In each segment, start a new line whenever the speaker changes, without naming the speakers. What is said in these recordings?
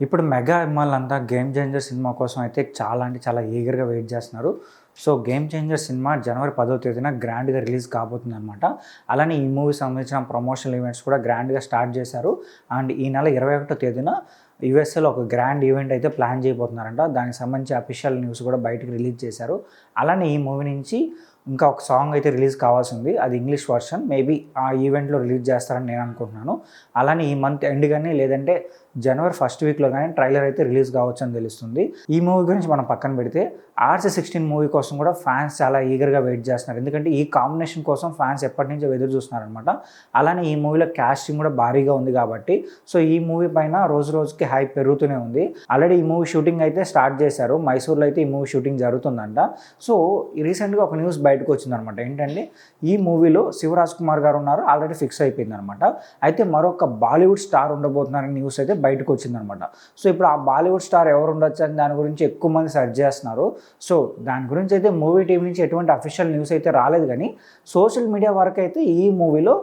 ఇప్పుడు mega అభిమానులంతా 'game changer' cinema కోసం అయితే చాలా అంటే చాలా ఈగర్‌గా వెయిట్ చేస్తున్నారు. సో 'గేమ్ చేంజర్' సినిమా జనవరి 10వ తేదీన గ్రాండ్‌గా రిలీజ్ కాబోతుందనమాట. అలానే ఈ మూవీకి సంబంధించిన ప్రమోషనల్ ఈవెంట్స్ కూడా గ్రాండ్‌గా స్టార్ట్ చేశారు. అండ్ ఈ నెల 21వ తేదీన యూఎస్ఏలో ఒక గ్రాండ్ ఈవెంట్ అయితే ప్లాన్ చేయబోతున్నారంట. దానికి సంబంధించి అఫీషియల్ న్యూస్ కూడా బయటకి రిలీజ్ చేశారు. అలానే ఈ మూవీ నుంచి ఇంకా ఒక సాంగ్ అయితే రిలీజ్ కావాల్సి ఉంది. అది ఇంగ్లీష్ వర్షన్. మేబీ ఆ ఈవెంట్‌లో రిలీజ్ చేస్తారని నేను అనుకుంటున్నాను. అలానే ఈ మంత్ ఎండ్ గానీ లేదంటే జనవరి ఫస్ట్ వీక్‌లో గానీ ట్రైలర్ అయితే రిలీజ్ కావచ్చని తెలుస్తుంది. ఈ మూవీ గురించి మనం పక్కన పెడితే RC16 మూవీ కోసం కూడా ఫ్యాన్స్ చాలా ఈగర్‌గా వెయిట్ చేస్తున్నారు. ఎందుకంటే ఈ కాంబినేషన్ కోసం ఫ్యాన్స్ ఎప్పటినుంచో ఎదురు చూస్తున్నారనమాట. అలానే ఈ మూవీలో కాస్టింగ్ కూడా భారీగా ఉంది కాబట్టి సో ఈ మూవీ పైన రోజు రోజుకి హైప్ పెరుగుతూనే ఉంది. ఆల్రెడీ ఈ మూవీ షూటింగ్ అయితే స్టార్ట్ చేశారు. మైసూర్‌లో అయితే ఈ మూవీ షూటింగ్ జరుగుతుందంట. సో రీసెంట్‌గా ఒక న్యూస్ బయటకు వచ్చిందనమాట. ఏంటంటే ఈ మూవీలో శివరాజ్ కుమార్ గారు ఉన్నారు. ఆల్రెడీ ఫిక్స్ అయిపోయిందనమాట. అయితే మరొక బాలీవుడ్ స్టార్ ఉండబోతున్నారని న్యూస్ అయితే బయటకు వచ్చిందనమాట. సో ఇప్పుడు ఆ బాలీవుడ్ స్టార్ ఎవరు ఉండొచ్చు అని దాని గురించి ఎక్కువ మంది సెర్చ్ చేస్తున్నారు. సో దాని గురించి అయితే మూవీ టీం నుంచి ఎటువంటి అఫీషియల్ న్యూస్ అయితే రాలేదు. కానీ సోషల్ మీడియా వరకు అయితే ఈ మూవీలో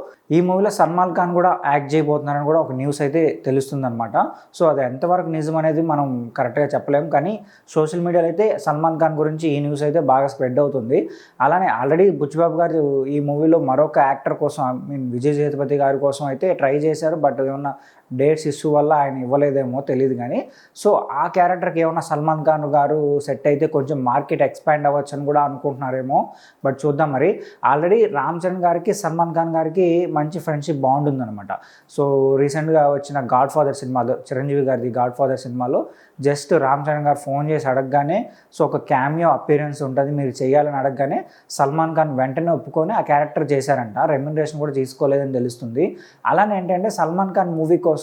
సల్మాన్ ఖాన్ కూడా యాక్ట్ చేయబోతున్నారని కూడా ఒక న్యూస్ అయితే తెలుస్తుందన్నమాట. సో అది ఎంతవరకు నిజం అనేది మనం కరెక్ట్గా చెప్పలేము. కానీ సోషల్ మీడియాలో అయితే సల్మాన్ ఖాన్ గురించి ఈ న్యూస్ అయితే బాగా స్ప్రెడ్ అవుతుంది. అలానే ఆల్రెడీ బుచ్చిబాబు గారు ఈ మూవీలో మరొక యాక్టర్ కోసం విజయ్ సేతుపతి గారి కోసం అయితే ట్రై చేశారు. బట్ ఏమన్నా డేట్స్ ఇష్యూ వల్ల ఆయన ఇవ్వలేదేమో తెలియదు. కానీ సో ఆ క్యారెక్టర్కి ఏమన్నా సల్మాన్ ఖాన్ గారు సెట్ అయితే కొంచెం మార్కెట్ ఎక్స్పాండ్ అవ్వచ్చు అని కూడా అనుకుంటున్నారేమో. బట్ చూద్దాం. మరి ఆల్రెడీ రామ్ చరణ్ గారికి సల్మాన్ ఖాన్ గారికి మంచి ఫ్రెండ్షిప్ బాండ్ ఉందన్నమాట. సో రీసెంట్గా వచ్చిన గాడ్ ఫాదర్ సినిమాలో చిరంజీవి గారిది గాడ్ ఫాదర్ సినిమాలో జస్ట్ రామ్ చరణ్ గారు ఫోన్ చేసి అడగగానే సో ఒక క్యామియో అపీరెన్స్ ఉంటుంది మీరు చేయాలని అడగగానే సల్మాన్ ఖాన్ వెంటనే ఒప్పుకొని ఆ క్యారెక్టర్ చేశారంట. రెమ్యునరేషన్ కూడా తీసుకోలేదని తెలుస్తుంది. అలానే ఏంటంటే సల్మాన్ ఖాన్ మూవీ కోసం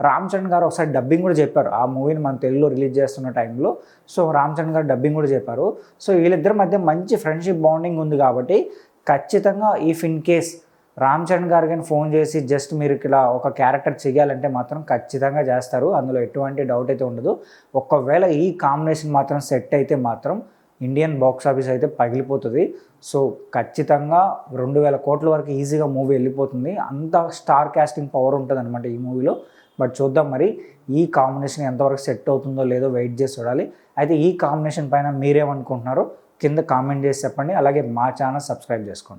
రామ్ చరణ్ గారు ఒకసారి డబ్బింగ్ కూడా చెప్పారు. ఆ మూవీని మనం తెలుగులో రిలీజ్ చేస్తున్న టైంలో సో రామ్ చరణ్ గారు డబ్బింగ్ కూడా చెప్పారు. సో వీళ్ళిద్దరి మధ్య మంచి ఫ్రెండ్షిప్ బాండింగ్ ఉంది కాబట్టి ఖచ్చితంగా if in case Ram Charan గారు కానీ ఫోన్ చేసి జస్ట్ మీరు ఇలా ఒక క్యారెక్టర్ చేయాలంటే మాత్రం ఖచ్చితంగా చేస్తారు. అందులో ఎటువంటి డౌట్ అయితే ఉండదు. ఒకవేళ ఈ కాంబినేషన్ మాత్రం సెట్ అయితే మాత్రం ఇండియన్ బాక్స్ ఆఫీస్ అయితే పగిలిపోతుంది. సో ఖచ్చితంగా 2000 కోట్ల వరకు ఈజీగా మూవీ వెళ్ళిపోతుంది. అంత స్టార్ కాస్టింగ్ పవర్ ఉంటుంది అనమాట ఈ మూవీలో. బట్ చూద్దాం మరి ఈ కాంబినేషన్ ఎంతవరకు సెట్ అవుతుందో లేదో వెయిట్ చేసి చూడాలి. అయితే ఈ కాంబినేషన్ పైన మీరేమనుకుంటున్నారో కింద కామెంట్ చేసి చెప్పండి. అలాగే మా ఛానల్ సబ్స్క్రైబ్ చేసుకోండి.